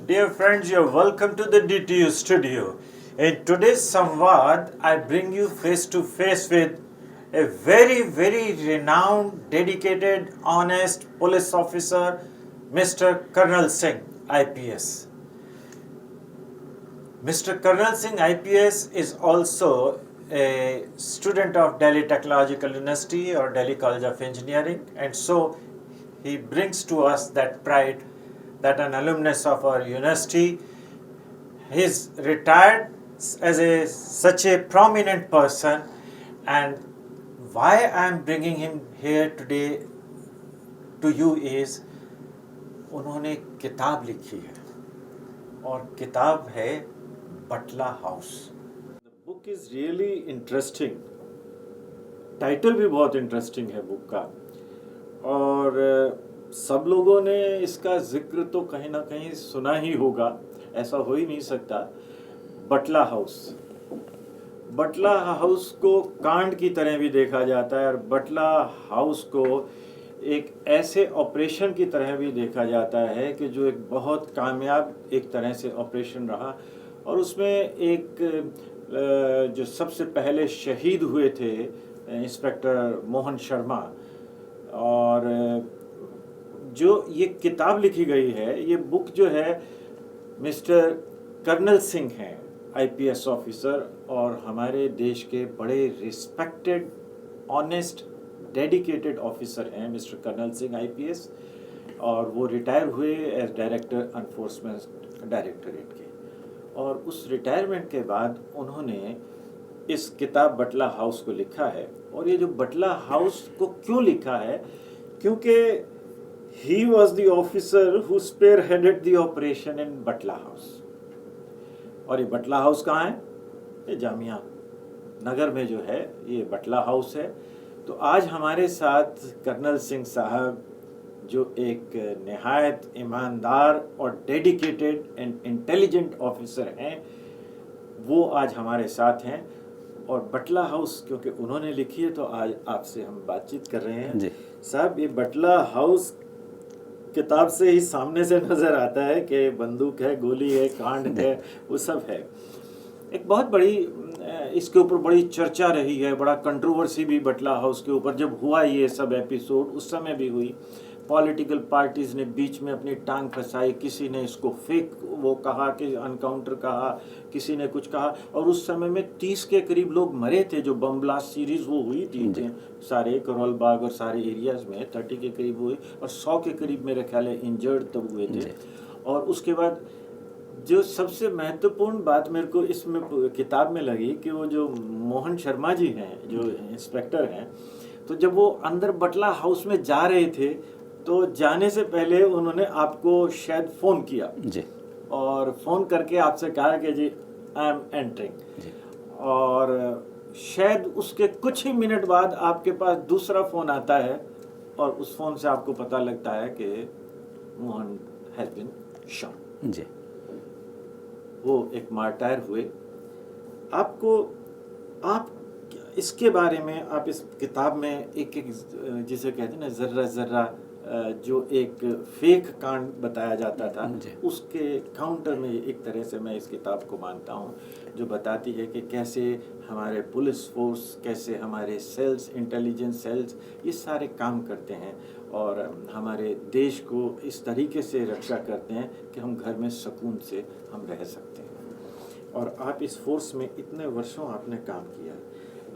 Dear friends, you're welcome to the DTU studio. In today's Samvad, I bring you face to face with a very renowned, dedicated, honest police officer, Mr. Karnal Singh, IPS. Mr. Karnal Singh, IPS, is also a student of Delhi Technological University or Delhi College of Engineering, and so he brings to us that pride that an alumnus of our university. He's retired as such a prominent person, and why I'm bringing him here today to you is उन्होंने किताब लिखी है और किताब है Batla house. The book is really interesting. Title भी बहुत interesting है बुक का, और सब लोगों ने इसका जिक्र तो कहीं ना कहीं सुना ही होगा, ऐसा हो ही नहीं सकता. बटला हाउस. बटला हाउस को कांड की तरह भी देखा जाता है और बटला हाउस को एक ऐसे ऑपरेशन की तरह भी देखा जाता है कि जो एक बहुत कामयाब एक तरह से ऑपरेशन रहा, और उसमें एक जो सबसे पहले शहीद हुए थे इंस्पेक्टर मोहन शर्मा, और जो ये किताब लिखी गई है, ये बुक जो है मिस्टर कर्नल सिंह हैं, आईपीएस ऑफिसर और हमारे देश के बड़े रिस्पेक्टेड, ऑनेस्ट, डेडिकेटेड ऑफिसर हैं मिस्टर कर्नल सिंह आईपीएस, और वो रिटायर हुए एज डायरेक्टर एनफोर्समेंट डायरेक्टरेट के. और उस रिटायरमेंट के बाद उन्होंने इस किताब बटला हाउस को लिखा है. और ये जो बटला हाउस को क्यों लिखा है, क्योंकि he was the officer who spearheaded the operation in Batla house. और ये बटला हाउस कहाँ है? ये जामिया नगर में जो है ये बटला हाउस है. तो आज हमारे साथ कर्नल सिंह साहब, जो एक निहायत ईमानदार और डेडिकेटेड एंड इंटेलिजेंट ऑफिसर हैं, वो आज हमारे साथ हैं. और बटला हाउस क्योंकि उन्होंने लिखी है तो आज आपसे हम बातचीत कर रहे हैं. साहब, ये बटला हाउस किताब से ही सामने से नज़र आता है कि बंदूक है, गोली है, कांड है, वो सब है. एक बहुत बड़ी इसके ऊपर बड़ी चर्चा रही है, बड़ा कंट्रोवर्सी भी बटला हाउस के ऊपर जब हुआ ये सब एपिसोड, उस समय भी हुई. पॉलिटिकल पार्टीज़ ने बीच में अपनी टांग फंसाई, किसी ने इसको फेक वो कहा कि अनकाउंटर कहा, किसी ने कुछ कहा. और उस समय में 30 के करीब लोग मरे थे. जो बम ब्लास्ट सीरीज वो हुई थी सारे करोल बाग और सारे एरियाज में 30 के करीब हुए, और 100 के करीब मेरे ख्याल है इंजर्ड तब हुए थे. और उसके बाद जो सबसे महत्वपूर्ण बात मेरे को इसमें किताब में लगी कि वो जो मोहन शर्मा जी हैं, जो इंस्पेक्टर हैं, तो जब वो अंदर बटला हाउस में जा रहे थे तो जाने से पहले उन्होंने आपको शायद फ़ोन किया जी, और फ़ोन करके आपसे कहा कि जी आई एम एंटरिंग. और शायद उसके कुछ ही मिनट बाद आपके पास दूसरा फ़ोन आता है, और उस फ़ोन से आपको पता लगता है कि मोहन हैज़ बीन शॉट जी. वो एक मार्टायर हुए. आपको आप इसके बारे में आप इस किताब में एक एक जिसे कहते हैं ना ज़र्रा ज़र्रा जो एक फेक कांड बताया जाता था, उसके काउंटर में एक तरह से मैं इस किताब को मानता हूँ, जो बताती है कि कैसे हमारे पुलिस फोर्स, कैसे हमारे सेल्स, इंटेलिजेंस सेल्स, ये सारे काम करते हैं और हमारे देश को इस तरीके से रक्षा करते हैं कि हम घर में सुकून से हम रह सकते हैं. और आप इस फोर्स में इतने वर्षों आपने काम किया.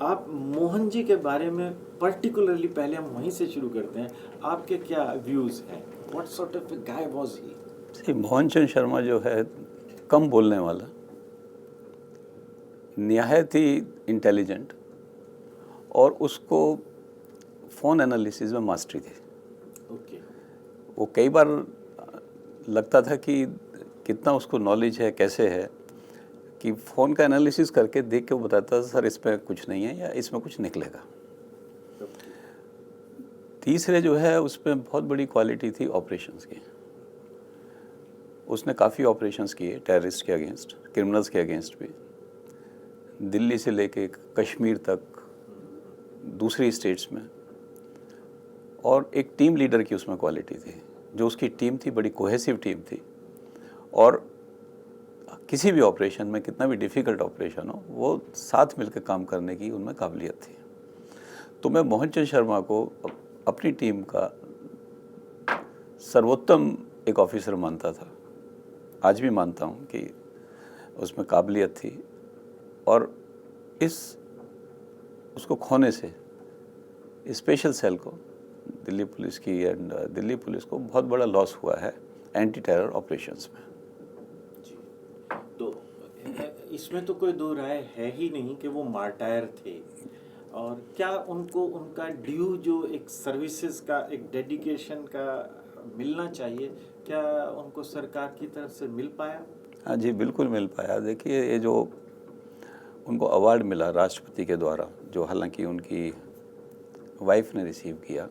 आप मोहन जी के बारे में पर्टिकुलरली पहले हम वहीं से शुरू करते हैं. आपके क्या व्यूज़ हैं? What sort of guy was he? Mohan Chand Sharma जो है कम बोलने वाला, निहायत ही इंटेलिजेंट, और उसको फ़ोन एनालिसिस में मास्टरी थी. ओके. वो कई बार लगता था कि कितना उसको नॉलेज है, कैसे है, कि फ़ोन का एनालिसिस करके देख के वो बताता था सर इसमें कुछ नहीं है या इसमें कुछ निकलेगा. तीसरे जो है उसमें बहुत बड़ी क्वालिटी थी ऑपरेशंस की. उसने काफ़ी ऑपरेशंस किए टेररिस्ट के अगेंस्ट, क्रिमिनल्स के अगेंस्ट भी, दिल्ली से लेके कश्मीर तक, दूसरी स्टेट्स में. और एक टीम लीडर की उसमें क्वालिटी थी. जो उसकी टीम थी बड़ी कोहेसिव टीम थी, और किसी भी ऑपरेशन में, कितना भी डिफ़िकल्ट ऑपरेशन हो, वो साथ मिलकर काम करने की उनमें काबिलियत थी। तो मैं मोहन चंद शर्मा को अपनी टीम का सर्वोत्तम एक ऑफिसर मानता था, आज भी मानता हूँ कि उसमें काबिलियत थी। और उसको खोने से स्पेशल सेल को, दिल्ली पुलिस की एंड दिल्ली पुलिस को बहुत बड़ा लॉस हुआ है एंटी टेरर ऑपरेशंस में। तो इसमें तो कोई दो राय है ही नहीं कि वो मार्टायर थे। और क्या उनको उनका ड्यू जो एक सर्विसेज का, एक डेडिकेशन का मिलना चाहिए, क्या उनको सरकार की तरफ से मिल पाया? हाँ जी, बिल्कुल मिल पाया। देखिए, ये जो उनको अवार्ड मिला राष्ट्रपति के द्वारा, जो हालांकि उनकी वाइफ ने रिसीव किया,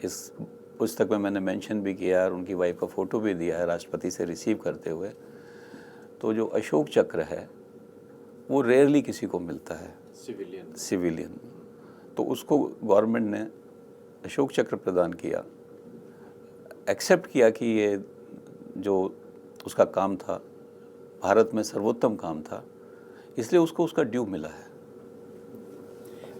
इस पुस्तक में मैंने मेंशन भी किया और उनकी वाइफ का फ़ोटो भी दिया है राष्ट्रपति से रिसीव करते हुए। तो जो अशोक चक्र है वो रेयरली किसी को मिलता है, सिविलियन। तो उसको गवर्नमेंट ने अशोक चक्र प्रदान किया, एक्सेप्ट किया कि ये जो उसका काम था भारत में सर्वोत्तम काम था, इसलिए उसको उसका ड्यू मिला है।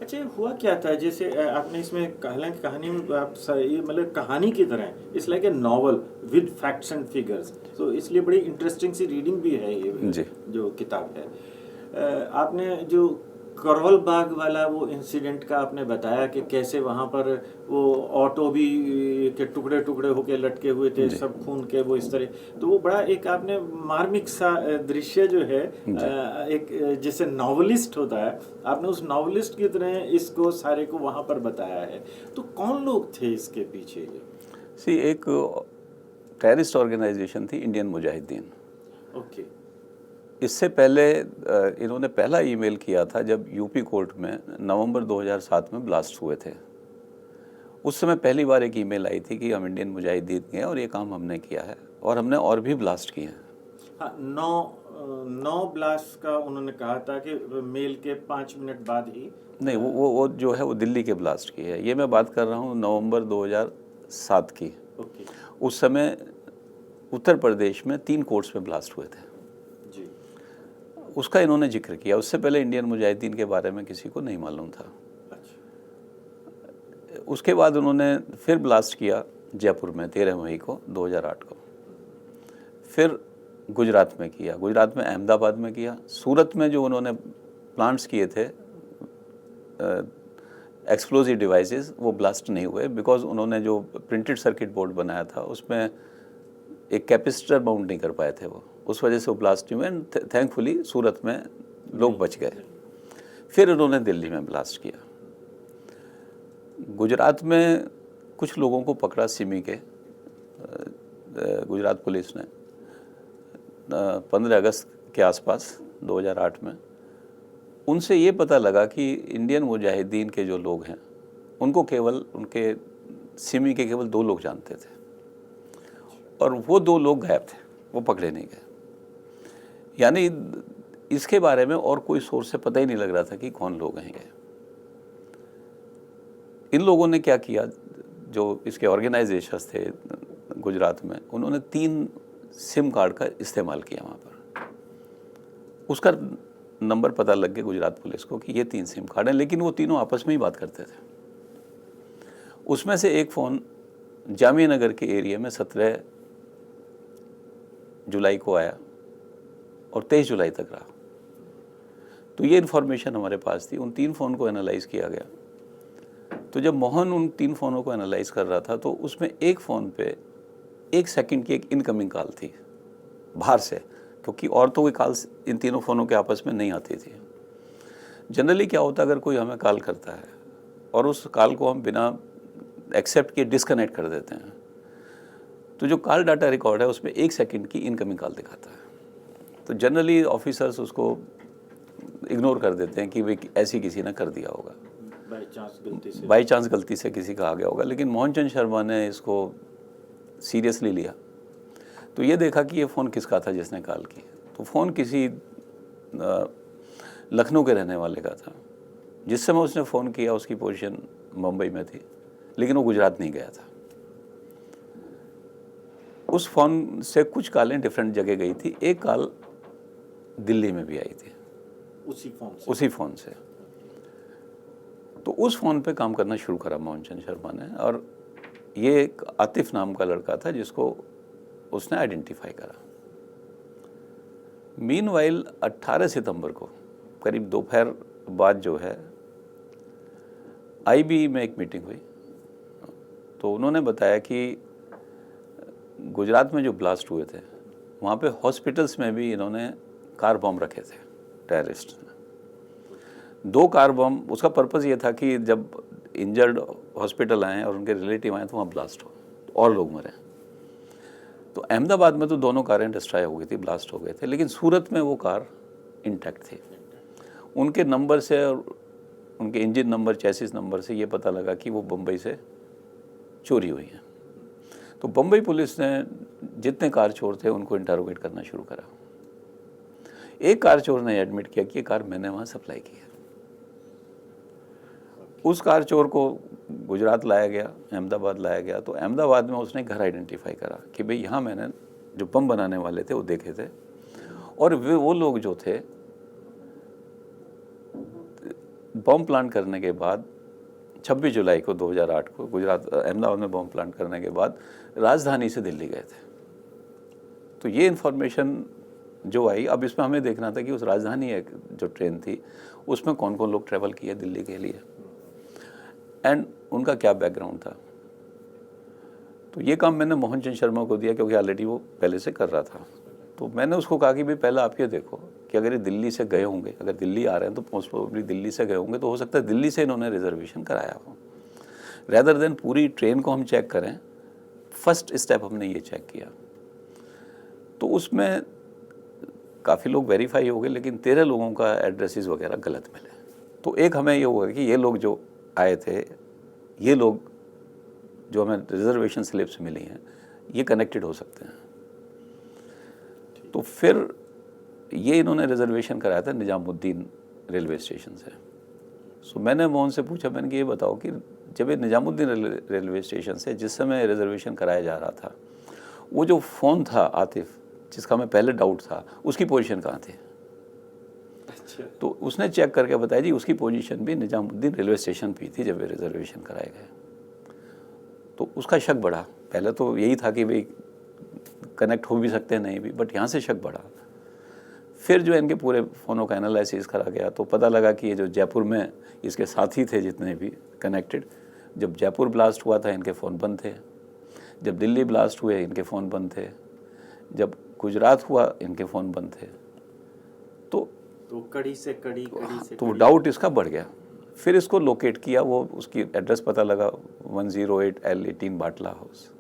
अच्छा, हुआ क्या था? जैसे आपने इसमें हालांकि कहानी में आप ये मतलब कहानी की तरह, it's like a novel with facts and figures, तो इसलिए बड़ी इंटरेस्टिंग सी रीडिंग भी है ये जी। जो किताब है। आपने जो करवल बाग वाला वो इंसिडेंट का आपने बताया कि कैसे वहाँ पर वो ऑटो भी के टुकड़े टुकड़े होके लटके हुए थे, सब खून के, वो इस तरह, तो वो बड़ा एक आपने मार्मिक सा दृश्य जो है, एक जैसे नॉवलिस्ट होता है, आपने उस नॉवलिस्ट की तरह इसको सारे को वहाँ पर बताया है। तो कौन लोग थे इसके पीछे? एक टेररिस्ट ऑर्गेनाइजेशन थी इंडियन मुजाहिदीन। ओके। इससे पहले इन्होंने पहला ईमेल किया था जब यूपी कोर्ट में नवंबर 2007 में ब्लास्ट हुए थे। उस समय पहली बार एक ईमेल आई थी कि हम इंडियन मुजाहिदीन के हैं और ये काम हमने किया है, और हमने और भी ब्लास्ट किए हैं। हाँ, 9 ब्लास्ट का उन्होंने कहा था कि मेल के 5 मिनट बाद ही। नहीं, वो जो है वो दिल्ली के ब्लास्ट की है। ये मैं बात कर रहा हूँ नवंबर 2007 की। ओके। उस समय उत्तर प्रदेश में 3 कोर्ट्स में ब्लास्ट हुए थे जी। उसका इन्होंने जिक्र किया। उससे पहले इंडियन मुजाहिदीन के बारे में किसी को नहीं मालूम था। अच्छा। उसके बाद उन्होंने फिर ब्लास्ट किया जयपुर में 13 मई को 2008 को, फिर गुजरात में किया, गुजरात में अहमदाबाद में किया, सूरत में जो उन्होंने प्लांट्स किए थे एक्सप्लोजिव डिवाइसेस, वो ब्लास्ट नहीं हुए बिकॉज उन्होंने जो प्रिंटेड सर्किट बोर्ड बनाया था उसमें एक कैपेसिटर माउंट नहीं कर पाए थे वो, उस वजह से वो ब्लास्ट हुए। एंड थैंकफुली सूरत में लोग बच गए। फिर उन्होंने दिल्ली में ब्लास्ट किया। गुजरात में कुछ लोगों को पकड़ा सिमी के, गुजरात पुलिस ने 15 अगस्त के आसपास 2008 में। उनसे ये पता लगा कि इंडियन मुजाहिदीन के जो लोग हैं उनको केवल उनके सिमी के केवल 2 लोग जानते थे, और वो 2 लोग गायब थे, वो पकड़े नहीं गए। यानी इसके बारे में और कोई सोर्स से पता ही नहीं लग रहा था कि कौन लोग हैं ये। इन लोगों ने क्या किया, जो इसके ऑर्गेनाइजेशंस थे गुजरात में, उन्होंने 3 सिम कार्ड का इस्तेमाल किया वहाँ पर। उसका नंबर पता लग गया गुजरात पुलिस को कि ये 3 सिम कार्ड हैं, लेकिन वो तीनों आपस में ही बात करते थे। उसमें से एक फ़ोन जामिया नगर के एरिया में 17 जुलाई को आया और 23 जुलाई तक रहा। तो ये इन्फॉर्मेशन हमारे पास थी। उन 3 फ़ोन को एनालाइज किया गया। तो जब मोहन उन 3 फ़ोनों को एनालाइज कर रहा था तो उसमें एक फ़ोन पे 1 सेकंड की एक इनकमिंग कॉल थी बाहर से, क्योंकि और तो कोई कॉल्स इन तीनों फ़ोनों के आपस में नहीं आती थी। जनरली क्या होता है, अगर कोई हमें कॉल करता है और उस कॉल को हम बिना एक्सेप्ट किए डिस्कनेक्ट कर देते हैं, तो जो कॉल डाटा रिकॉर्ड है उसमें 1 सेकंड की इनकमिंग कॉल दिखाता है। तो जनरली ऑफिसर्स उसको इग्नोर कर देते हैं कि वे ऐसी किसी ने कर दिया होगा, बाई चांस गलती से किसी का आ गया होगा। लेकिन मोहन चंद शर्मा ने इसको सीरियसली लिया। तो ये देखा कि ये फ़ोन किसका था जिसने कॉल की। तो फ़ोन किसी लखनऊ के रहने वाले का था। जिस समय उसने फ़ोन किया उसकी पोजीशन मुंबई में थी, लेकिन वो गुजरात नहीं गया था। उस फ़ोन से कुछ कॉलें डिफरेंट जगह गई थी, एक कॉल दिल्ली में भी आई थी उसी फ़ोन से। तो उस फ़ोन पे काम करना शुरू करा मोहन चंद शर्मा ने, और ये एक आतिफ नाम का लड़का था जिसको उसने आइडेंटिफाई करा। मीनवाइल 18 सितंबर को करीब दोपहर बाद जो है आईबी में एक मीटिंग हुई, तो उन्होंने बताया कि गुजरात में जो ब्लास्ट हुए थे वहाँ पे हॉस्पिटल्स में भी इन्होंने कार बम रखे थे टेररिस्ट ने। 2 कार बम, उसका पर्पज़ ये था कि जब इंजर्ड हॉस्पिटल आए और उनके रिलेटिव आए तो वहाँ ब्लास्ट हो और लोग मरे। तो अहमदाबाद में तो दोनों कारें डिस्ट्रॉय हो गई थी, ब्लास्ट हो गए थे, लेकिन सूरत में वो कार इंटैक्ट थी। उनके नंबर से और उनके इंजन नंबर, चैसिस नंबर से ये पता लगा कि वो बम्बई से चोरी हुई है। तो बम्बई पुलिस ने जितने कार चोर थे उनको इंटरोगेट करना शुरू करा। एक कार चोर ने एडमिट किया कि ये कार मैंने वहाँ सप्लाई की है। उस कार चोर को गुजरात लाया गया, अहमदाबाद लाया गया। तो अहमदाबाद में उसने घर आइडेंटिफाई करा कि भाई यहाँ मैंने जो बम बनाने वाले थे वो देखे थे, और वो लोग जो थे बम प्लांट करने के बाद 26 जुलाई को 2008 को गुजरात अहमदाबाद में बम प्लांट करने के बाद राजधानी से दिल्ली गए थे। तो ये इन्फॉर्मेशन जो आई, अब इसमें हमें देखना था कि उस राजधानी एक जो ट्रेन थी उसमें कौन कौन लोग ट्रैवल किए दिल्ली के लिए एंड उनका क्या बैकग्राउंड था। तो ये काम मैंने मोहन चंद शर्मा को दिया क्योंकि ऑलरेडी वो पहले से कर रहा था। तो मैंने उसको कहा कि भाई पहले आप ये देखो कि अगर ये दिल्ली से गए होंगे, अगर दिल्ली आ रहे हैं तो मोस्ट प्रोबेबली दिल्ली से गए होंगे, तो हो सकता है दिल्ली से इन्होंने रिजर्वेशन कराया हो। रैदर देन पूरी ट्रेन को हम चेक करें, फर्स्ट स्टेप हमने ये चेक किया। तो उसमें काफ़ी लोग वेरीफाई हो गए, लेकिन 13 लोगों का एड्रेसेस वगैरह गलत मिले। तो एक हमें ये हुआ कि ये लोग जो आए थे, ये लोग जो हमें रिजर्वेशन स्लिप्स मिली हैं, ये कनेक्टेड हो सकते हैं। तो फिर ये इन्होंने रिजर्वेशन कराया था निजामुद्दीन रेलवे स्टेशन से। सो मैंने मोहन से पूछा, मैंने कि ये बताओ कि जब ये निजामुद्दीन रेलवे स्टेशन से जिस समय रिजर्वेशन कराया जा रहा था, वो जो फ़ोन था आतिफ जिसका हमें पहले डाउट था, उसकी पोजीशन कहाँ थी? अच्छा। तो उसने चेक करके बताया जी उसकी पोजीशन भी निजामुद्दीन रेलवे स्टेशन पे थी जब ये रिजर्वेशन कराए गए। तो उसका शक बढ़ा। पहले तो यही था कि भाई कनेक्ट हो भी सकते हैं, नहीं भी, बट यहाँ से शक बढ़ा। फिर जो इनके पूरे फ़ोनों का एनालिसिस करा गया तो पता लगा कि ये जो जयपुर में इसके साथी थे जितने भी कनेक्टेड, जब जयपुर ब्लास्ट हुआ था इनके फ़ोन बंद थे, जब दिल्ली ब्लास्ट हुए इनके फ़ोन बंद थे, जब गुजरात हुआ इनके फ़ोन बंद थे। तो कड़ी से तो डाउट इसका बढ़ गया। फिर इसको लोकेट किया, वो उसकी एड्रेस पता लगा 108L18 बाटला हाउस।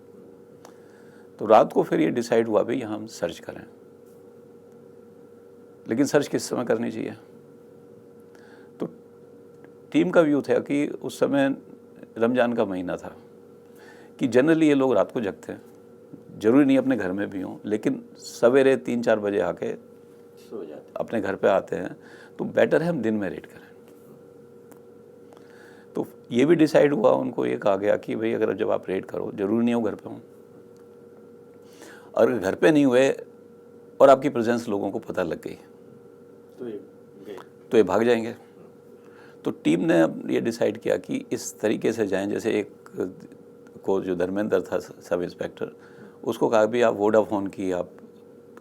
तो रात को फिर ये डिसाइड हुआ भाई यहाँ हम सर्च करें, लेकिन सर्च किस समय करनी चाहिए। तो टीम का व्यू था कि उस समय रमज़ान का महीना था कि जनरली ये लोग रात को जगते हैं, ज़रूरी नहीं अपने घर में भी हों, लेकिन सवेरे 3-4 बजे आके सो जाते, अपने घर पे आते हैं। तो बेटर है हम दिन में रेड करें। तो ये भी डिसाइड हुआ, उनको ये कहा गया कि भाई अगर जब आप रेड करो, ज़रूरी नहीं हो घर पे हों, और घर पे नहीं हुए और आपकी प्रेजेंस लोगों को पता लग गई तो ये भाग जाएंगे। तो टीम ने अब ये डिसाइड किया कि इस तरीके से जाएं, जैसे एक को जो धर्मेंद्र था सब इंस्पेक्टर, उसको कहा भी आप वोडाफोन की आप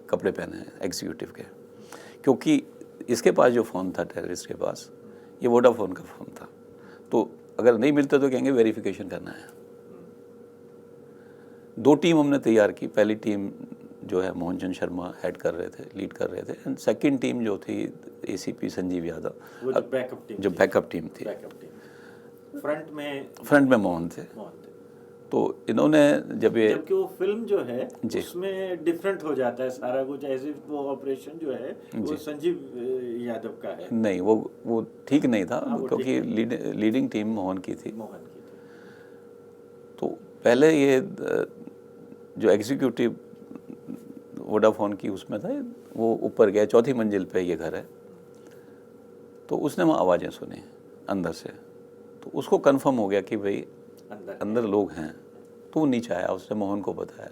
कपड़े पहने हैं एग्जीक्यूटिव के, क्योंकि इसके पास जो फ़ोन था टेररिस्ट के पास, ये वोडाफोन का फ़ोन था। तो अगर नहीं मिलता तो कहेंगे वेरिफिकेशन करना है। 2 टीम हमने तैयार की। पहली टीम जो है मोहन चंद शर्मा हेड कर रहे थे, लीड कर रहे थे, एंड सेकंड टीम जो थी एसीपी संजीव यादव, जो बैकअप टीम थी। फ्रंट में मोहन थे। तो इन्होंने जबकि वो फिल्म जो है उसमें डिफरेंट हो जाता है सारा कुछ, ऐसे वो ऑपरेशन जो है वो संजीव यादव का है। नहीं, वो ठीक नहीं था, क्योंकि लीडिंग टीम मोहन की थी। तो पहले ये जो एग्जीक्यूटिव वोडाफोन की उसमें था, वो ऊपर गया, 4थी मंजिल पे ये घर है। तो उसने वहाँ आवाज़ें सुनी अंदर से, तो उसको कंफर्म हो गया कि भाई अंदर लोग हैं। तो वो नीचे आया, उसने मोहन को बताया।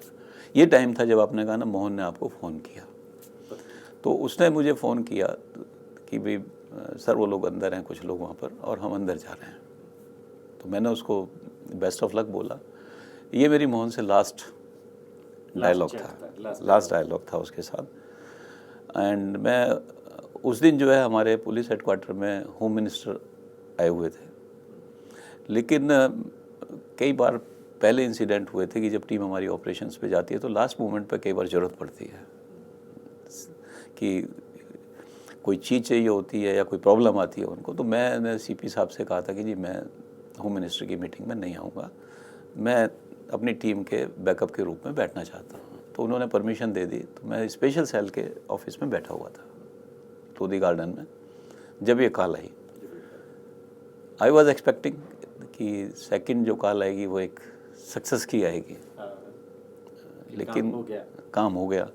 ये टाइम था जब आपने कहा ना मोहन ने आपको फ़ोन किया, तो उसने मुझे फ़ोन किया कि भाई सर वो लोग अंदर हैं, कुछ लोग वहाँ पर, और हम अंदर जा रहे हैं। तो मैंने उसको बेस्ट ऑफ लक बोला। ये मेरी मोहन से लास्ट डायलॉग था उसके साथ। एंड मैं उस दिन जो है हमारे पुलिस हेडक्वार्टर में होम मिनिस्टर आए हुए थे, लेकिन कई बार पहले इंसिडेंट हुए थे कि जब टीम हमारी ऑपरेशंस पे जाती है तो लास्ट मोमेंट पे कई बार ज़रूरत पड़ती है कि कोई चीज़ चाहिए होती है या कोई प्रॉब्लम आती है उनको। तो मैंने सीपी साहब से कहा था कि जी मैं होम मिनिस्टर की मीटिंग में नहीं आऊँगा, मैं अपनी टीम के बैकअप के रूप में बैठना चाहता हूँ। तो उन्होंने परमिशन दे दी। तो मैं स्पेशल सेल के ऑफिस में बैठा हुआ था लोधी गार्डन में जब ये call I. I was expecting कि सेकंड जो कॉल आएगी वो एक सक्सेस की आएगी, लेकिन काम हो गया।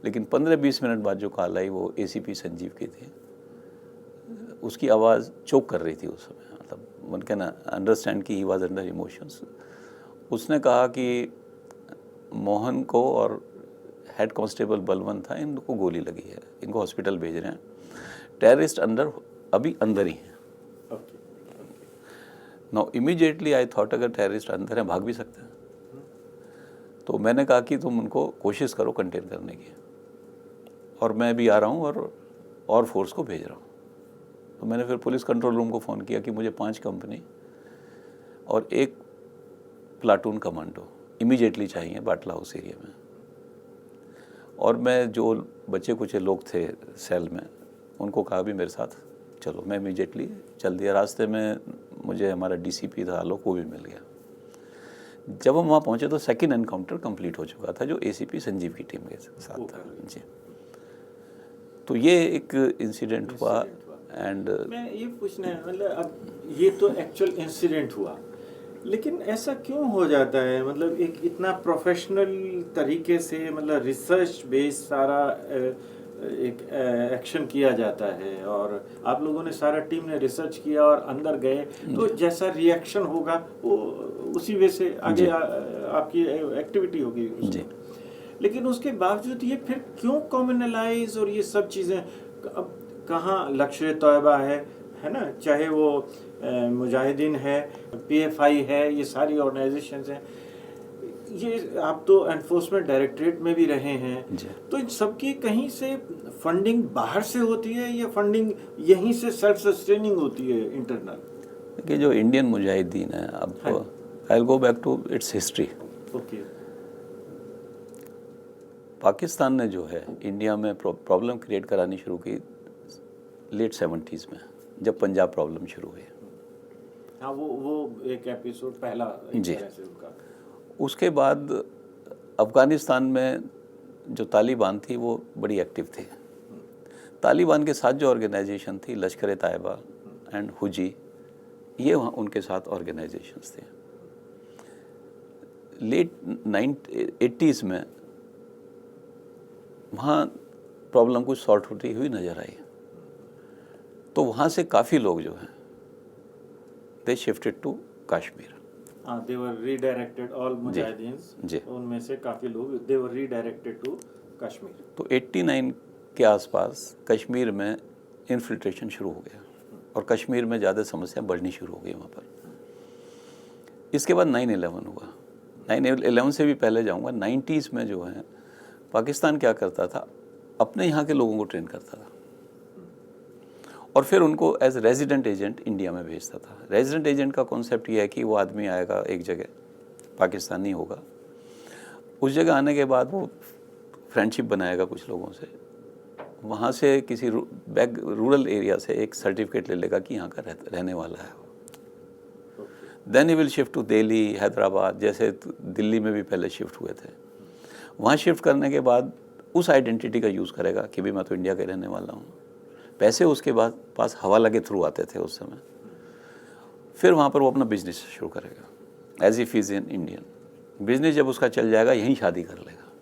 लेकिन 15-20 मिनट बाद जो कॉल आई वो एसीपी संजीव की थी। उसकी आवाज़ चोक कर रही थी उस समय, मतलब वन कैन अंडरस्टैंड कि ही वॉज अंडर इमोशंस। उसने कहा कि मोहन को और हेड कांस्टेबल बलवंत था, इनको गोली लगी है, इनको हॉस्पिटल भेज रहे हैं, टेररिस्ट अभी अंदर ही हैं। नाउ इमीडिएटली आई थॉट अगर टेररिस्ट अंदर हैं भाग भी सकते हैं। तो मैंने कहा कि तुम उनको कोशिश करो कंटेन करने की, और मैं भी आ रहा हूँ और फोर्स को भेज रहा हूँ। तो मैंने फिर पुलिस कंट्रोल रूम को फ़ोन किया कि मुझे 5 कंपनी और 1 प्लाटून कमांडो इमीडिएटली चाहिए बाटला हाउस एरिया में। और मैं जो बचे कुचे लोग थे सेल में उनको कहा भी मेरे साथ चलो। मैं इमीडिएटली चल दिया। रास्ते में मुझे हमारा डीसीपी था आलोक, वो भी मिल गया। जब हम वहाँ पहुँचे तो सेकंड एनकाउंटर कंप्लीट हो चुका था जो एसीपी संजीव की टीम के साथ था जी। तो ये एक इंसिडेंट हुआ। एंड मैं ये पूछना है, मतलब अब ये तो एक्चुअल इंसिडेंट हुआ, लेकिन ऐसा क्यों हो जाता है? मतलब एक इतना प्रोफेशनल तरीके से, मतलब रिसर्च बेस्ड सारा एक एक्शन किया जाता है, और आप लोगों ने सारा टीम ने रिसर्च किया और अंदर गए, तो जैसा रिएक्शन होगा वो उसी वे से आगे आपकी एक्टिविटी होगी जी। लेकिन उसके बावजूद ये फिर क्यों कॉम्युनलाइज और ये सब चीज़ें? अब कहाँ लश्कर तैयबा है ना, चाहे वो मुजाहिदीन है, पीएफआई है, ये सारी ऑर्गेनाइजेशंस हैं। ये आप तो एनफोर्समेंट डायरेक्टरेट में भी रहे हैं, तो इन सबकी कहीं से फंडिंग बाहर से होती है या फंडिंग यहीं से सेल्फ सस्टेनिंग होती है इंटरनल? देखिए जो इंडियन मुजाहिदीन है, अब I will go back to its history. Okay. Pakistan ने जो है इंडिया में प्रॉब्लम क्रिएट करानी शुरू की लेट 70s में, जब पंजाब प्रॉब्लम शुरू हुई। हाँ, वो एक एपिसोड पहला जी। से उनका। उसके बाद अफ़गानिस्तान में जो तालिबान थी वो बड़ी एक्टिव थी। तालिबान के साथ जो ऑर्गेनाइजेशन थी लश्कर तैयबा एंड हुजी, ये वहाँ उनके साथ ऑर्गेनाइजेशंस थे। लेट 80s में वहाँ प्रॉब्लम कुछ सॉर्ट होती हुई नज़र आई, तो वहाँ से काफ़ी लोग जो हैं they shifted to Kashmir. they were redirected, all मुजाहिदीन्स जी। उनमें से काफ़ी लोग they were redirected to Kashmir. तो 89 के आसपास कश्मीर में इन्फिल्ट्रेशन शुरू हो गया और कश्मीर में ज़्यादा समस्या बढ़नी शुरू हो गई वहाँ पर। इसके बाद 9/11 हुआ। 9/11 से भी पहले जाऊँगा, 90s में जो है पाकिस्तान क्या करता था, अपने यहाँ के लोगों को ट्रेन करता था और फिर उनको एज रेजिडेंट एजेंट इंडिया में भेजता था। रेजिडेंट एजेंट का कॉन्सेप्ट ये है कि वो आदमी आएगा एक जगह, पाकिस्तानी होगा, उस जगह आने के बाद वो फ्रेंडशिप बनाएगा कुछ लोगों से, वहाँ से किसी रूरल एरिया से एक सर्टिफिकेट ले लेगा कि यहाँ का रहने वाला है। Then he will shift to Delhi, Hyderabad, जैसे दिल्ली में भी पहले शिफ्ट हुए थे। वहाँ शिफ्ट करने के बाद उस आइडेंटिटी का यूज़ करेगा कि भी मैं तो इंडिया का रहने वाला हूँ। पैसे उसके बाद पास हवाला के थ्रू आते थे उस समय। फिर वहाँ पर वो अपना बिजनेस शुरू करेगा as if is in Indian. Business जब उसका चल जाएगा यहीं शादी कर लेगा।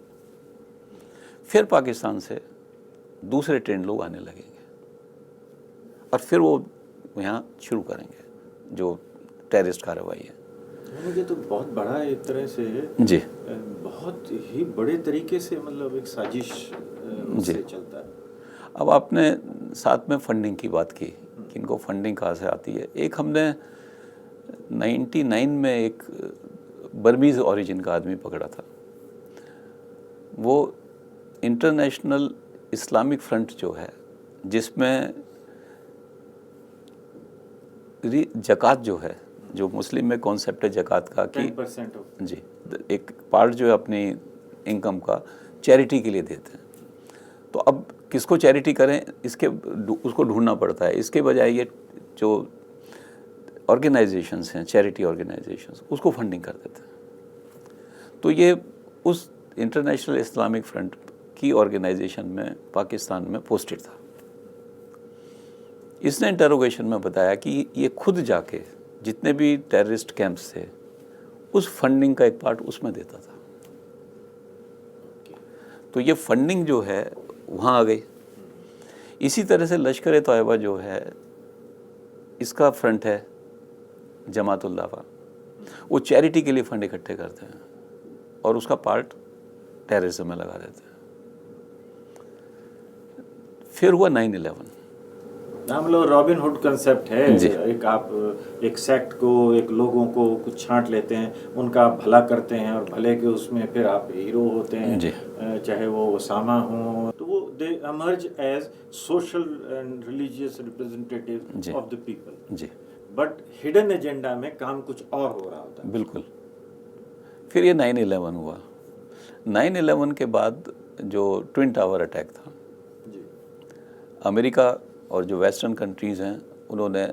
फिर पाकिस्तान से दूसरे ट्रेंड लोग आने लगेंगे और फिर वो यहाँ शुरू करेंगे जो टेररिस्ट कार्रवाई है। मुझे तो बहुत बड़ा एक तरह से जी बहुत ही बड़े तरीके से मतलब एक साजिश उससे चलता है। अब आपने साथ में फंडिंग की बात की कि इनको फंडिंग कहाँ से आती है। एक हमने 99 में एक बर्मीज़ ओरिजिन का आदमी पकड़ा था। वो इंटरनेशनल इस्लामिक फ्रंट जो है, जिसमें ज़कात जो है, जो मुस्लिम में कॉन्सेप्ट है ज़कात का कि 10% जी एक पार्ट जो है अपनी इनकम का चैरिटी के लिए देते हैं। तो अब किसको चैरिटी करें, इसके उसको ढूंढना पड़ता है। इसके बजाय ये जो ऑर्गेनाइजेशंस हैं, चैरिटी ऑर्गेनाइजेशंस, उसको फंडिंग कर देते हैं। तो ये उस इंटरनेशनल इस्लामिक फ्रंट की ऑर्गेनाइजेशन में पाकिस्तान में पोस्टेड था। इसने इंटरोगेशन में बताया कि ये खुद जाके जितने भी टेररिस्ट कैंप्स थे उस फंडिंग का एक पार्ट उसमें देता था। तो ये फंडिंग जो है वहाँ आ गई। इसी तरह से लश्कर तैयबा जो है, इसका फ्रंट है जमातुल्लाह, वो चैरिटी के लिए फंड इकट्ठे करते हैं और उसका पार्ट टेररिज्म में लगा देते हैं। फिर हुआ 9/11। हम लोग रॉबिन हुड कंसेप्ट है। जी। एक आप एक सेक्ट को, एक लोगों को कुछ छांट लेते हैं, उनका भला करते हैं और भले के उसमें फिर आप हीरो होते हैं। जी। चाहे वो ओसामा हो, तो वो they emerge as social and religious representative of the people. जी बट हिडन एजेंडा में काम कुछ और हो रहा होता है। बिल्कुल। फिर ये 9/11 हुआ। 9/11 के बाद जो ट्विन टावर अटैक था, जी। अमेरिका और जो वेस्टर्न कंट्रीज़ हैं उन्होंने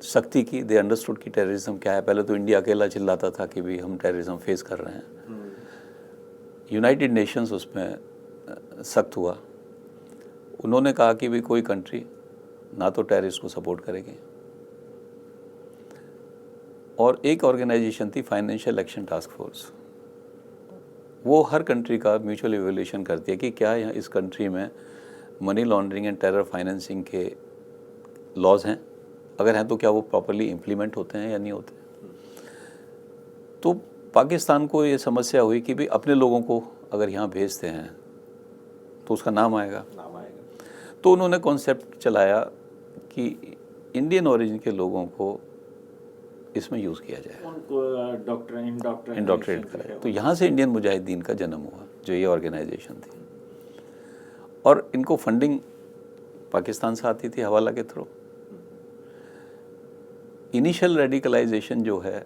सख्ती की। दे अंडरस्टूड कि टेररिज्म क्या है। पहले तो इंडिया अकेला चिल्लाता था कि भी हम टेररिज्म फेस कर रहे हैं। यूनाइटेड नेशंस उसमें सख्त हुआ। उन्होंने कहा कि भी कोई कंट्री ना तो टेररिस्ट को सपोर्ट करेगी, और एक ऑर्गेनाइजेशन थी फाइनेंशियल एक्शन टास्क फोर्स, वो हर कंट्री का म्यूचुअल इवैल्यूएशन करती है कि क्या यहाँ इस कंट्री में money laundering and terror financing के लॉज हैं, अगर हैं तो क्या वो प्रॉपरली इम्प्लीमेंट होते हैं या नहीं होते। तो पाकिस्तान को ये समस्या हुई कि भी अपने लोगों को अगर यहाँ भेजते हैं तो उसका नाम आएगा। तो उन्होंने कॉन्सेप्ट चलाया कि इंडियन ओरिजिन के लोगों को इसमें यूज़ किया जाए, उनको इंडोक्ट्रिनेट करें। तो यहाँ से इंडियन मुजाहिदीन का जन्म हुआ, जो ये ऑर्गेनाइजेशन थी। और इनको फंडिंग पाकिस्तान से आती थी हवाला के थ्रू। इनिशियल रेडिकलाइजेशन जो है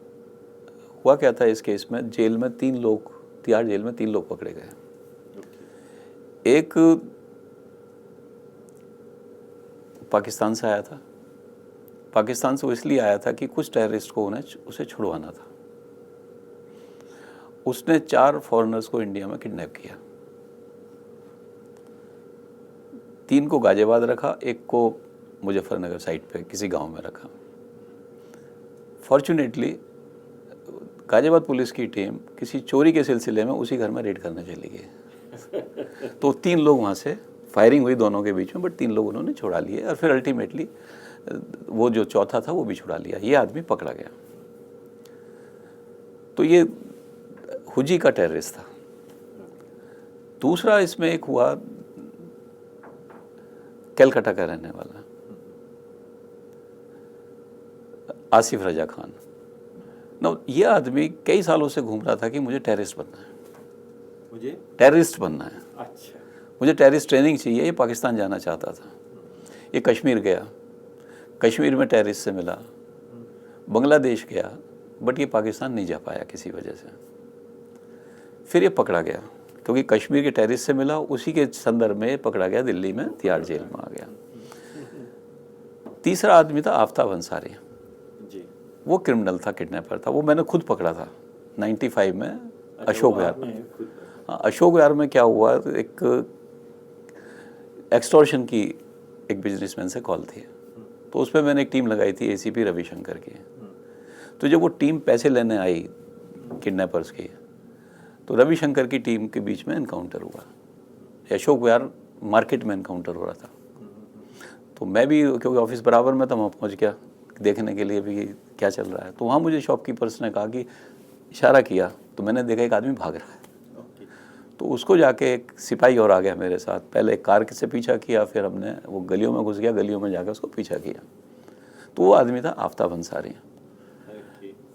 हुआ क्या था इस केस में, जेल में 3 लोग, तिहाड़ जेल में 3 लोग पकड़े गए। एक पाकिस्तान से आया था। पाकिस्तान से वो इसलिए आया था कि कुछ टेररिस्ट को उसे छुड़वाना था। उसने 4 फॉरेनर्स को इंडिया में किडनैप किया। 3 को गाजियाबाद रखा, एक को मुजफ्फरनगर साइड पे किसी गांव में रखा। फॉर्चुनेटली गाजियाबाद पुलिस की टीम किसी चोरी के सिलसिले में उसी घर में रेड करने चली गई। तो 3 लोग वहाँ से, फायरिंग हुई दोनों के बीच में, बट 3 लोग उन्होंने छुड़ा लिए और फिर अल्टीमेटली वो जो चौथा था वो भी छुड़ा लिया। ये आदमी पकड़ा गया। तो ये हुजी का टेररिस्ट था। दूसरा इसमें एक हुआ कलकत्ता का रहने वाला आसिफ रजा खान। ना ये आदमी कई सालों से घूम रहा था कि मुझे टेररिस्ट बनना है, मुझे टेररिस्ट बनना है, अच्छा, मुझे टेररिस्ट ट्रेनिंग चाहिए। ये पाकिस्तान जाना चाहता था। ये कश्मीर गया, कश्मीर में टेररिस्ट से मिला, बांग्लादेश गया, बट ये पाकिस्तान नहीं जा पाया किसी वजह से। फिर ये पकड़ा गया क्योंकि कश्मीर के टेररिस्ट से मिला, उसी के संदर्भ में पकड़ा गया, दिल्ली में तिहाड़ जेल में आ गया। तीसरा आदमी था आफ्ताब अंसारी। जी। वो क्रिमिनल था, किडनैपर था। वो मैंने खुद पकड़ा था 95 में अशोक विहार में। हाँ, अशोक विहार में क्या हुआ, एक एक्सटॉर्शन की एक बिजनेसमैन से कॉल थी, तो उस पर मैंने एक टीम लगाई थी ACP रविशंकर की। तो जब वो टीम पैसे लेने आई किडनैपर्स की, तो रविशंकर की टीम के बीच में एनकाउंटर हुआ। अशोक विहार मार्केट में एनकाउंटर हो रहा था। तो मैं भी, क्योंकि ऑफिस बराबर में था, वहाँ पहुँच गया। देखने के लिए भी क्या चल रहा है। तो वहाँ मुझे शॉपकीपर्स ने कहा कि इशारा किया, तो मैंने देखा एक आदमी भाग रहा है। तो उसको जाके एक सिपाही और आ गया मेरे साथ, पहले एक कार से पीछा किया, फिर हमने वो गलियों में घुस गया, गलियों में जाकर उसको पीछा किया। तो वो आदमी था आफ्ताब अंसारी।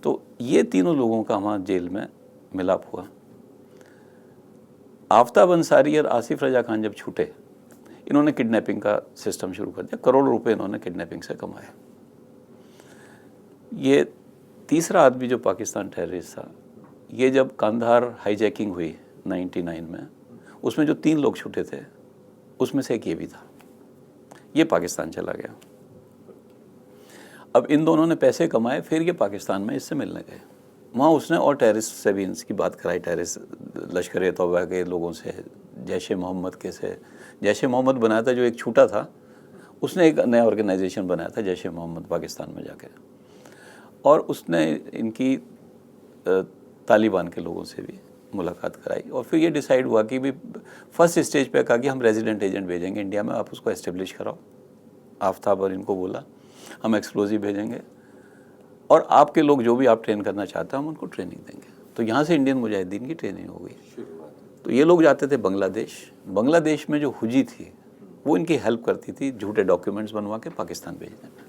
तो ये तीनों लोगों का वहाँ जेल में मिलाप हुआ। आफ्ताब अंसारी और आसिफ रजा खान जब छूटे, इन्होंने किडनैपिंग का सिस्टम शुरू कर दिया, करोड़ों रुपए इन्होंने किडनैपिंग से कमाए। ये तीसरा आदमी जो पाकिस्तान टेररिस्ट था, ये जब कांधार हाईजैकिंग हुई 99 में, उसमें जो 3 लोग छूटे थे उसमें से एक ये भी था। ये पाकिस्तान चला गया। अब इन दोनों ने पैसे कमाए, फिर ये पाकिस्तान में इससे मिलने गए। वहाँ उसने और टेररिस्ट से भी इसकी बात कराई, टेररिस्ट लश्कर-ए-तौबा के लोगों से, जैश-ए-मोहम्मद के से। जैश-ए-मोहम्मद बनाया था जो एक छूटा था, उसने एक नया ऑर्गेनाइजेशन बनाया था जैश-ए-मोहम्मद पाकिस्तान में जाके, और उसने इनकी तालिबान के लोगों से भी मुलाकात कराई। और फिर ये डिसाइड हुआ कि भी फर्स्ट स्टेज पे कहा कि हम रेजिडेंट एजेंट भेजेंगे इंडिया में, आप उसको एस्टेब्लिश कराओ। आफ्ताब और इनको बोला हम एक्सप्लोजिव भेजेंगे और आपके लोग जो भी आप ट्रेन करना चाहते हैं हम उनको ट्रेनिंग देंगे। तो यहाँ से इंडियन मुजाहिदीन की ट्रेनिंग हो गई। तो ये लोग जाते थे बांग्लादेश। बांग्लादेश में जो हुजी थी वो इनकी हेल्प करती थी झूठे डॉक्यूमेंट्स बनवा के पाकिस्तान भेजने में।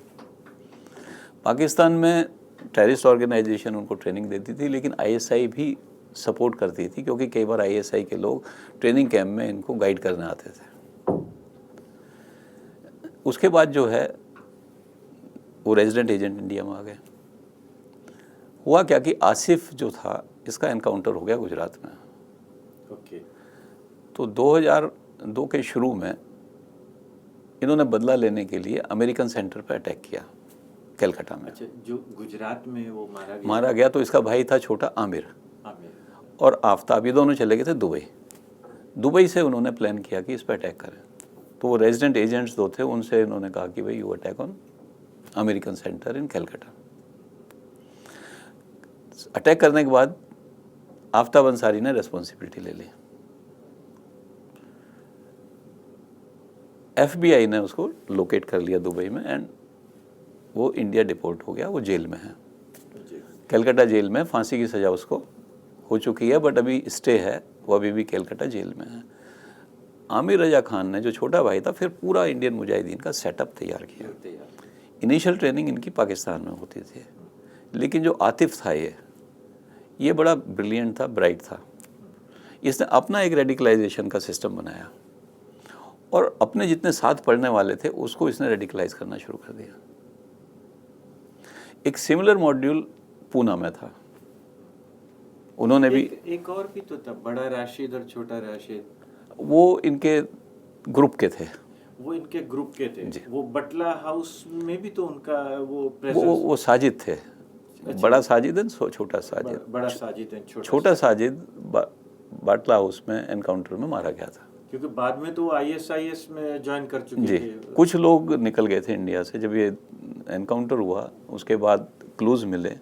पाकिस्तान में टेररिस्ट ऑर्गेनाइजेशन उनको ट्रेनिंग देती थी, लेकिन ISI भी सपोर्ट करती थी, क्योंकि कई बार ISI के लोग ट्रेनिंग कैंप में इनको गाइड करने आते थे। उसके बाद जो है वो रेजिडेंट एजेंट इंडिया में आ गए। हुआ क्या कि आसिफ जो था, इसका एनकाउंटर हो गया गुजरात में। ओके। तो 2002 के शुरू में इन्होंने बदला लेने के लिए अमेरिकन सेंटर पर अटैक किया कलकत्ता में। अच्छा, जो गुजरात में वो मारा गया। तो इसका भाई था छोटा आमिर और आफ्ताब, ये दोनों चले गए थे दुबई। दुबई से उन्होंने प्लान किया कि इस पर अटैक करें। तो वो रेजिडेंट एजेंट्स दो थे, उनसे इन्होंने कहा कि भाई you attack on American centre in Calcutta. Attack करने के बाद आफ्ताब अंसारी ने रिस्पॉन्सिबिलिटी ले ली। FBI ने उसको लोकेट कर लिया दुबई में एंड वो इंडिया डिपोर्ट हो गया। वो जेल में है, कलकत्ता जेल में। फांसी की सज़ा उसको हो चुकी है, बट अभी स्टे है, वो अभी भी कलकत्ता जेल में है। आमिर रजा खान ने, जो छोटा भाई था, फिर पूरा इंडियन मुजाहिदीन का सेटअप तैयार किया। इनिशियल ट्रेनिंग इनकी पाकिस्तान में होती थी, लेकिन जो आतिफ था ये बड़ा ब्रिलियंट था, ब्राइट था। इसने अपना एक रेडिकलाइजेशन का सिस्टम बनाया और अपने जितने साथ पढ़ने वाले थे उसको इसने रेडिकलाइज करना शुरू कर दिया। एक सिमिलर मॉड्यूल पूना में था, उन्होंने भी एक और भी तो था, बड़ा राशिद और छोटा राशिद। वो इनके ग्रुप के थे। वो इनके ग्रुप के थे जी। वो बटला हाउस में भी तो उनका वो वो साजिद थे। बड़ा साजिद है, छोटा साजिद। बड़ा साजिद है, छोटा साजिद बाटला हाउस में एनकाउंटर में मारा गया था, क्योंकि बाद में तो ISIS में ज्वाइन कर चुके जी। थे। कुछ लोग निकल गए थे इंडिया से जब ये एनकाउंटर हुआ। उसके बाद क्लूज मिले।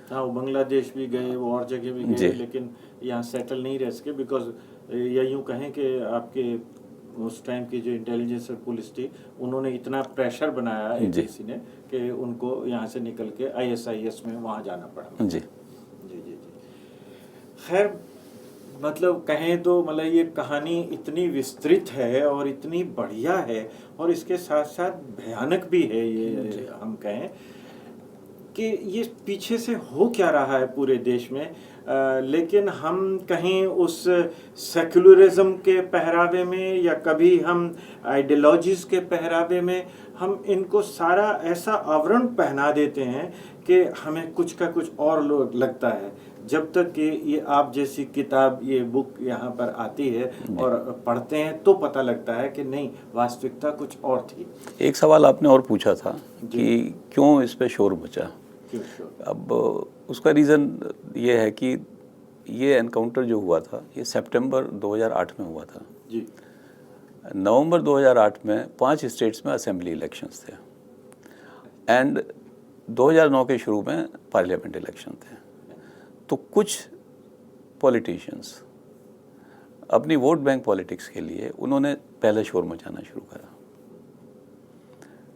हाँ, वो बांग्लादेश भी गए, वो और जगह भी गए, लेकिन यहाँ सेटल नहीं रह सके, बिकॉज या यूँ कहें कि आपके उस टाइम की जो इंटेलिजेंस और पुलिस थी, उन्होंने इतना प्रेशर बनाया APC ने कि उनको यहाँ से निकल के ISIS में वहाँ जाना पड़ा। जी जी जी जी। खैर, मतलब कहें तो मतलब ये कहानी इतनी विस्तृत है और इतनी बढ़िया है, और इसके साथ साथ भयानक भी है। ये हम कहें कि ये पीछे से हो क्या रहा है पूरे देश में, लेकिन हम कहीं उस सेक्युलरिज्म के पहरावे में या कभी हम आइडियोलॉजीज़ के पहरावे में हम इनको सारा ऐसा आवरण पहना देते हैं कि हमें कुछ का कुछ और लगता है। जब तक कि ये आप जैसी किताब, ये बुक यहाँ पर आती है और पढ़ते हैं तो पता लगता है कि नहीं, वास्तविकता कुछ और थी। एक सवाल आपने और पूछा था कि क्यों इस पे शोर मचा। अब उसका रीज़न ये है कि ये एनकाउंटर जो हुआ था ये सितंबर 2008 में हुआ था जी। नवंबर 2008 में 5 स्टेट्स में असेंबली इलेक्शंस थे एंड 2009 के शुरू में पार्लियामेंट इलेक्शन थे। तो कुछ पॉलिटिशियंस अपनी वोट बैंक पॉलिटिक्स के लिए उन्होंने पहले शोर मचाना शुरू करा।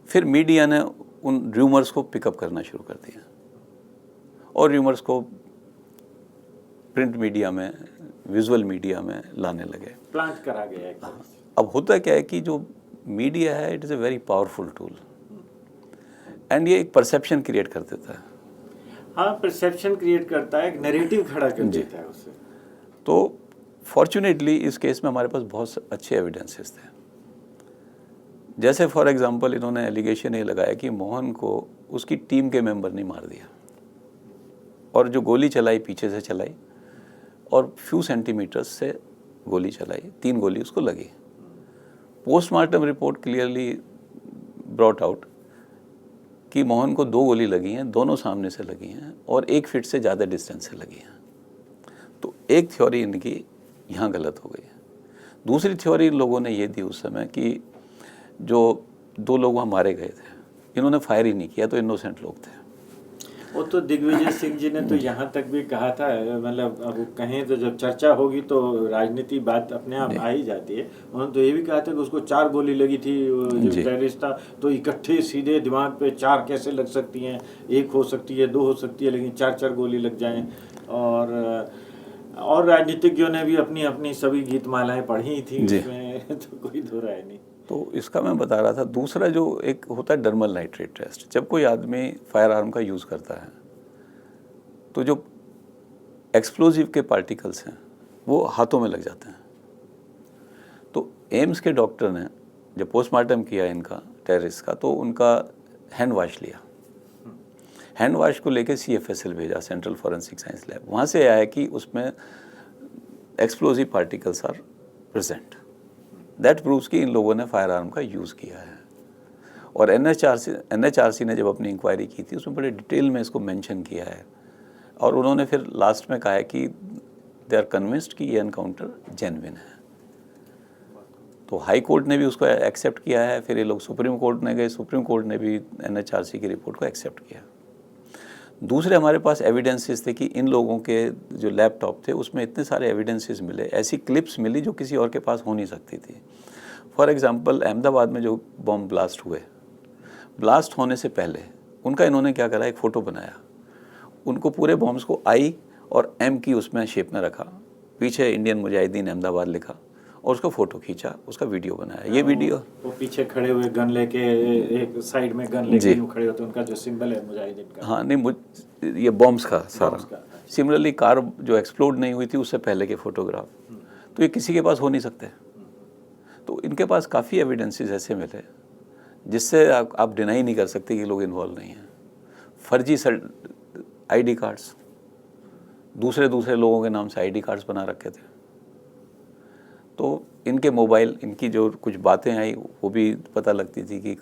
फिर मीडिया ने उन र्यूमर्स को पिकअप करना शुरू कर दिया और र्यूमर्स को प्रिंट मीडिया में, विजुअल मीडिया में लाने लगे, प्लांट करा गया एक तरह से। अब होता क्या है कि जो मीडिया है it is a very powerful tool and ये एक परसेप्शन क्रिएट कर देता है। हाँ, परसेप्शन क्रिएट करता है, एक नैरेटिव खड़ा कर देता है उससे। तो फॉर्चुनेटली इस केस में हमारे पास बहुत अच्छे एविडेंसेस थे। जैसे फॉर एग्जांपल इन्होंने एलिगेशन ये लगाया कि मोहन को उसकी टीम के मेंबर ने मार दिया और जो गोली चलाई पीछे से चलाई और फ्यू सेंटीमीटर्स से गोली चलाई, 3 गोली उसको लगी। Postmortem report clearly brought out कि मोहन को 2 गोली लगी हैं, दोनों सामने से लगी हैं और 1 फीट से ज़्यादा डिस्टेंस से लगी हैं। तो एक थ्योरी इनकी यहाँ गलत हो गई है। दूसरी थ्योरी इन लोगों ने ये दी उस समय कि जो 2 लोग वहाँ मारे गए थे, इन्होंने फायर ही नहीं किया, तो इनोसेंट लोग थे। वो तो दिग्विजय सिंह जी ने तो यहाँ तक भी कहा था, मतलब अब कहें तो जब चर्चा होगी तो राजनीति बात अपने आप आ ही जाती है। उन्होंने तो ये भी कहा था कि उसको 4 गोली लगी थी, जो टेररिस्ट था, तो इकट्ठे सीधे दिमाग पे 4 कैसे लग सकती हैं, 1 हो सकती है, 2 हो सकती है, लेकिन 4 गोली लग जाएं। और राजनीतिज्ञों ने भी अपनी अपनी सभी गीतमालाएं पढ़ी थी उसमें, तो कोई दो राय नहीं। तो इसका मैं बता रहा था। दूसरा जो एक होता है डर्मल नाइट्रेट टेस्ट, जब कोई आदमी फायर आर्म का यूज़ करता है तो जो एक्सप्लोजिव के पार्टिकल्स हैं वो हाथों में लग जाते हैं। तो एम्स के डॉक्टर ने जब पोस्टमार्टम किया इनका टेररिस्ट का, तो उनका हैंड वॉश लिया, हैंड वॉश को लेके CFSL भेजा, सेंट्रल फॉरेंसिक साइंस लैब। वहाँ से आया कि उसमें explosive particles are present. That proves कि इन लोगों ने फायर आर्म का यूज़ किया है। और NHRC ने जब अपनी इंक्वायरी की थी उसमें बड़े डिटेल में इसको मेंशन किया है और उन्होंने फिर लास्ट में कहा है कि दे आर कन्विंस्ड कि ये एनकाउंटर जेन्युइन है। तो हाई कोर्ट ने भी उसको एक्सेप्ट किया है, फिर ये लोग सुप्रीम कोर्ट में गए, सुप्रीम कोर्ट ने भी NHRC की रिपोर्ट को एक्सेप्ट किया। दूसरे हमारे पास एविडेंसेस थे कि इन लोगों के जो लैपटॉप थे उसमें इतने सारे एविडेंसेस मिले, ऐसी क्लिप्स मिली जो किसी और के पास हो नहीं सकती थी। फॉर एग्जांपल अहमदाबाद में जो बॉम्ब ब्लास्ट हुए, ब्लास्ट होने से पहले उनका इन्होंने क्या करा, एक फ़ोटो बनाया, उनको पूरे बॉम्ब्स को I और M की उसमें शेप में रखा, पीछे इंडियन मुजाहिदीन अहमदाबाद लिखा और उसका फ़ोटो खींचा, उसका वीडियो बनाया। ये वीडियो वो पीछे खड़े हुए गन लेके, एक साइड में गन लेके यूं खड़े होते, उनका जो सिंबल है मुजाहिदीन का। हाँ, नहीं, ये बॉम्ब्स का सारा। सिमिलरली कार जो एक्सप्लोड नहीं हुई थी उससे पहले के फ़ोटोग्राफ, तो ये किसी के पास हो नहीं सकते। तो इनके पास काफ़ी एविडेंसेस ऐसे मिले जिससे आप डिनाई नहीं कर सकते कि लोग इन्वॉल्व नहीं हैं। फर्जी ID कार्ड्स, दूसरे लोगों के नाम से ID कार्ड्स बना रखे थे। तो इनके मोबाइल, इनकी जो कुछ बातें आई वो भी पता लगती थी कि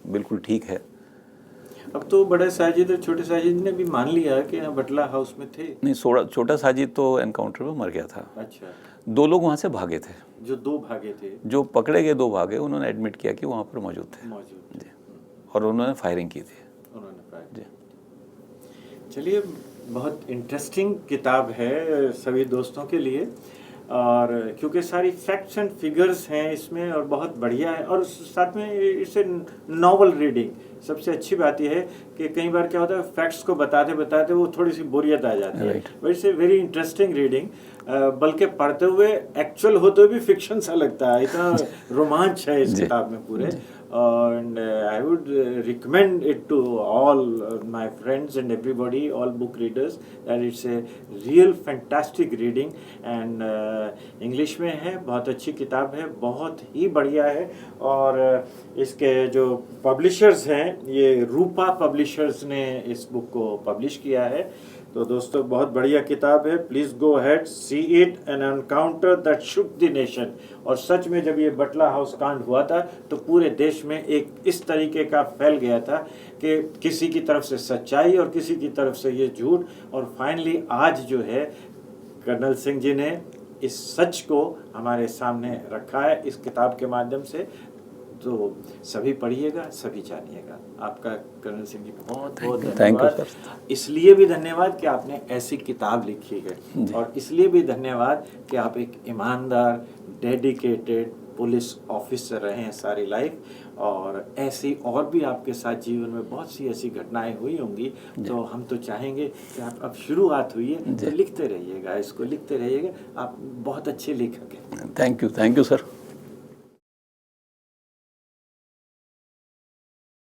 बिल्कुल ठीक है। अब तो बड़े साजिद और छोटे साजिद ने भी मान लिया कि हाँ बटला हाउस में थे। नहीं, छोटा साजिद तो एनकाउंटर में मर गया था। अच्छा, 2 लोग वहाँ से भागे थे, जो 2 भागे थे, जो पकड़े गए 2 भागे, उन्होंने एडमिट किया कि वहाँ पर मौजूद थे जी, और उन्होंने फायरिंग की थी। उन्होंने जी। चलिए, बहुत इंटरेस्टिंग किताब है सभी दोस्तों के लिए, और क्योंकि सारी फैक्ट्स एंड फिगर्स हैं इसमें और बहुत बढ़िया है, और साथ में इसे नॉवल रीडिंग। सबसे अच्छी बात यह है कि कई बार क्या होता है, फैक्ट्स को बताते बताते वो थोड़ी सी बोरियत आ जाती है, but it's a very interesting reading. बल्कि पढ़ते हुए एक्चुअल होते हुए भी फिक्शन सा लगता है, इतना रोमांच है इस किताब में पूरे। And I would recommend it to all my friends and everybody, all book readers, that it's a real fantastic reading and English में है, बहुत अच्छी किताब है, बहुत ही बढ़िया है। और इसके जो पब्लिशर्स हैं, ये रूपा पब्लिशर्स ने इस बुक को पब्लिश किया है। तो दोस्तों, बहुत बढ़िया किताब है, please go ahead, see it, N encounter that shook the nation. और सच में जब ये बटला हाउस कांड हुआ था तो पूरे देश में एक इस तरीके का फैल गया था कि किसी की तरफ से सच्चाई और किसी की तरफ से ये झूठ, और फाइनली आज जो है कर्नल सिंह जी ने इस सच को हमारे सामने रखा है इस किताब के माध्यम से। तो सभी पढ़िएगा, सभी जानिएगा। आपका कर्नल सिंह जी बहुत बहुत धन्यवाद। इसलिए भी धन्यवाद कि आपने ऐसी किताब लिखी है, और इसलिए भी धन्यवाद कि आप एक ईमानदार, डेडिकेटेड पुलिस ऑफिसर रहे हैं सारी लाइफ, और ऐसी और भी आपके साथ जीवन में बहुत सी ऐसी घटनाएं हुई होंगी, तो हम तो चाहेंगे कि आप अब शुरुआत हुई है तो लिखते रहिएगा, इसको लिखते रहिएगा, आप बहुत अच्छे लेखक हैं। Thank you sir.